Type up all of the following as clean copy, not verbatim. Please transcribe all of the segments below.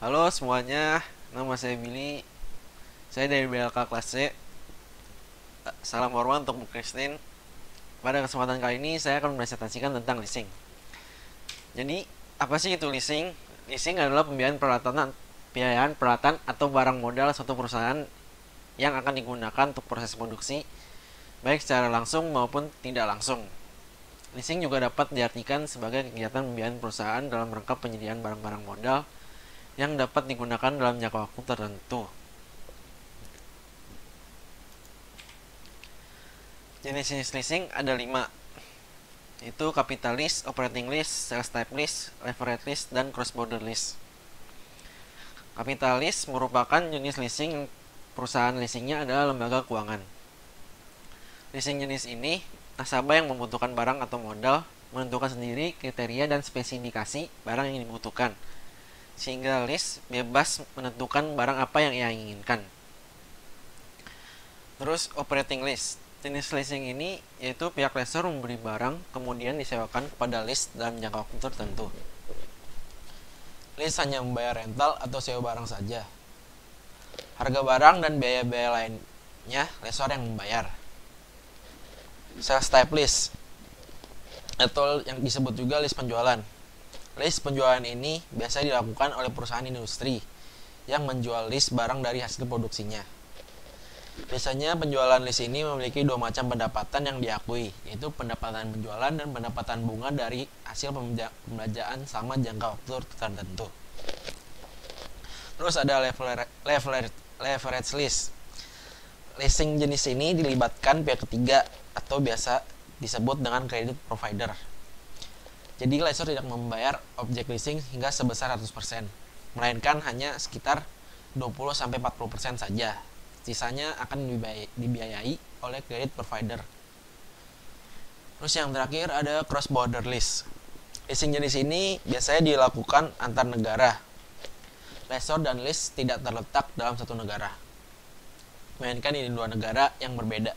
Halo semuanya, nama saya Billy. Saya dari BLK kelas C. Salam hormat untuk Bu Christine. Pada kesempatan kali ini saya akan mempresentasikan tentang leasing. Jadi, apa sih itu leasing? Leasing adalah pembiayaan peralatan atau barang modal suatu perusahaan yang akan digunakan untuk proses produksi, baik secara langsung maupun tidak langsung. Leasing juga dapat diartikan sebagai kegiatan pembiayaan perusahaan dalam rangka penyediaan barang-barang modal yang dapat digunakan dalam jangka waktu tertentu. Jenis-jenis leasing ada 5, yaitu capital lease, operating lease, sales type lease, leverage lease, dan cross border lease. Capital lease merupakan jenis leasing perusahaan leasingnya adalah lembaga keuangan. Leasing jenis ini, nasabah yang membutuhkan barang atau modal menentukan sendiri kriteria dan spesifikasi barang yang dibutuhkan, sehingga lease bebas menentukan barang apa yang ia inginkan. Terus operating lease. Jenis leasing ini yaitu pihak lessor memberi barang kemudian disewakan kepada lease dalam jangka waktu tertentu. Lease hanya membayar rental atau sewa barang saja. Harga barang dan biaya-biaya lainnya lessor yang membayar. Sales type lease atau yang disebut juga lease penjualan. Lease penjualan ini biasa dilakukan oleh perusahaan industri yang menjual lease barang dari hasil produksinya. Biasanya penjualan lease ini memiliki 2 macam pendapatan yang diakui, yaitu pendapatan penjualan dan pendapatan bunga dari hasil pembelanjaan sama jangka waktu tertentu. Terus ada leverage lease. Leasing jenis ini dilibatkan pihak ketiga atau biasa disebut dengan credit provider. Jadi lessor tidak membayar objek leasing hingga sebesar 100%, melainkan hanya sekitar 20-40% saja. Sisanya akan dibiayai oleh credit provider. Terus yang terakhir ada cross border lease. Leasing jenis ini biasanya dilakukan antar negara. Lessor dan lease tidak terletak dalam satu negara, melainkan di 2 negara yang berbeda.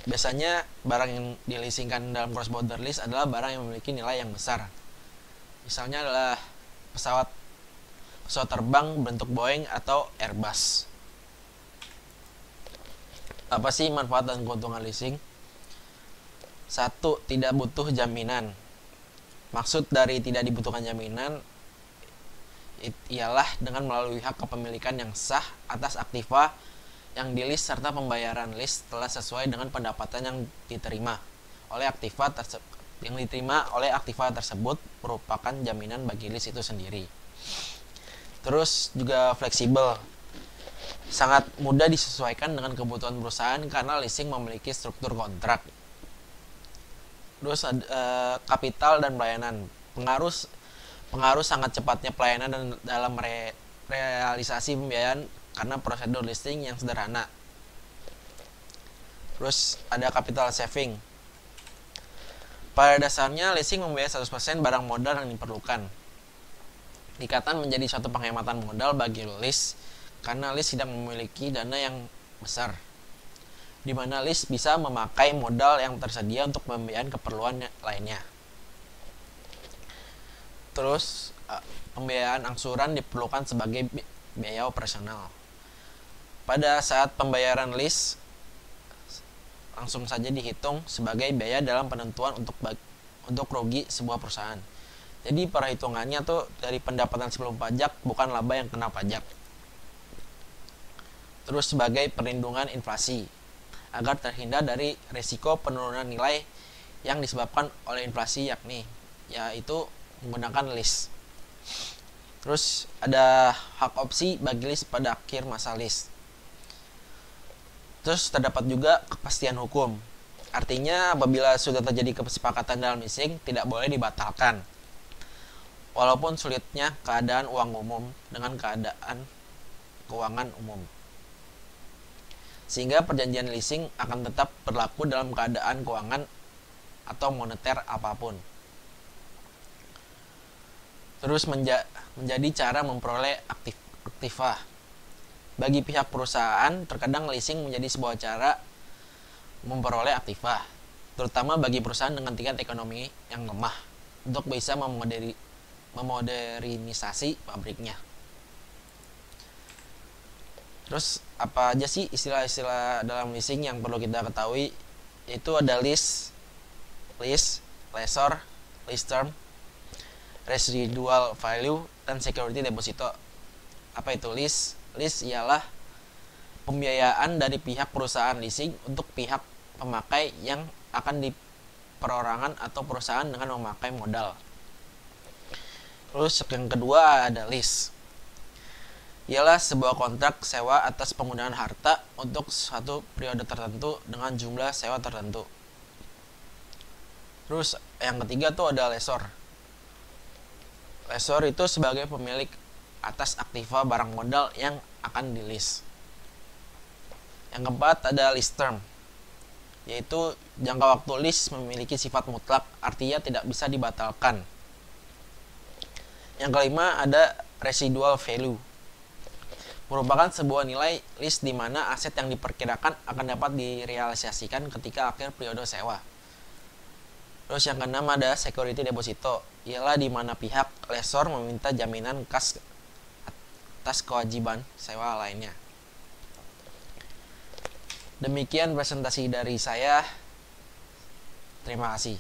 Biasanya barang yang dileasingkan dalam cross border lease adalah barang yang memiliki nilai yang besar. Misalnya adalah pesawat terbang bentuk Boeing atau Airbus. Apa sih manfaat dan keuntungan leasing? 1. Tidak butuh jaminan. Maksud dari tidak dibutuhkan jaminan ialah dengan melalui hak kepemilikan yang sah atas aktiva yang di-lease serta pembayaran lease telah sesuai dengan pendapatan yang diterima oleh aktiva tersebut merupakan jaminan bagi lease itu sendiri. Terus juga fleksibel. Sangat mudah disesuaikan dengan kebutuhan perusahaan karena leasing memiliki struktur kontrak. Terus kapital dan pelayanan. Pengaruh sangat cepatnya pelayanan dan dalam realisasi pembiayaan karena prosedur leasing yang sederhana. Terus ada capital saving. Pada dasarnya leasing membiayai 100% barang modal yang diperlukan. Ikatan menjadi suatu penghematan modal bagi lease karena lease tidak memiliki dana yang besar, di mana lease bisa memakai modal yang tersedia untuk pembiayaan keperluan lainnya. Terus pembiayaan angsuran diperlukan sebagai biaya operasional. Pada saat pembayaran lease langsung saja dihitung sebagai biaya dalam penentuan untuk rugi sebuah perusahaan. Jadi perhitungannya tuh dari pendapatan sebelum pajak, bukan laba yang kena pajak. Terus sebagai perlindungan inflasi agar terhindar dari risiko penurunan nilai yang disebabkan oleh inflasi yaitu menggunakan lease. Terus ada hak opsi bagi lease pada akhir masa lease. Terus terdapat juga kepastian hukum. Artinya apabila sudah terjadi kesepakatan dalam leasing tidak boleh dibatalkan. Walaupun sulitnya keadaan uang umum dengan keadaan keuangan umum. Sehingga perjanjian leasing akan tetap berlaku dalam keadaan keuangan atau moneter apapun. Terus menjadi cara memperoleh aktiva. Bagi pihak perusahaan, terkadang leasing menjadi sebuah cara memperoleh aktiva, terutama bagi perusahaan dengan tingkat ekonomi yang lemah, untuk bisa memodernisasi pabriknya. Terus apa aja sih istilah-istilah dalam leasing yang perlu kita ketahui? Itu ada lease, lessor, lease term, residual value, dan security deposito. Apa itu lease? Lease ialah pembiayaan dari pihak perusahaan leasing untuk pihak pemakai yang akan di perorangan atau perusahaan dengan memakai modal. Terus yang kedua ada lease. Ialah sebuah kontrak sewa atas penggunaan harta untuk suatu periode tertentu dengan jumlah sewa tertentu. Terus yang ketiga tuh ada lessor. Lessor itu sebagai pemilik atas aktiva barang modal yang akan di lease. Yang keempat ada lease term, yaitu jangka waktu lease memiliki sifat mutlak, artinya tidak bisa dibatalkan. Yang kelima ada residual value, merupakan sebuah nilai lease di mana aset yang diperkirakan akan dapat direalisasikan ketika akhir periode sewa. Terus yang keenam ada security deposito, ialah di mana pihak lessor meminta jaminan kas atas kewajiban sewa lainnya. Demikian presentasi dari saya. Terima kasih.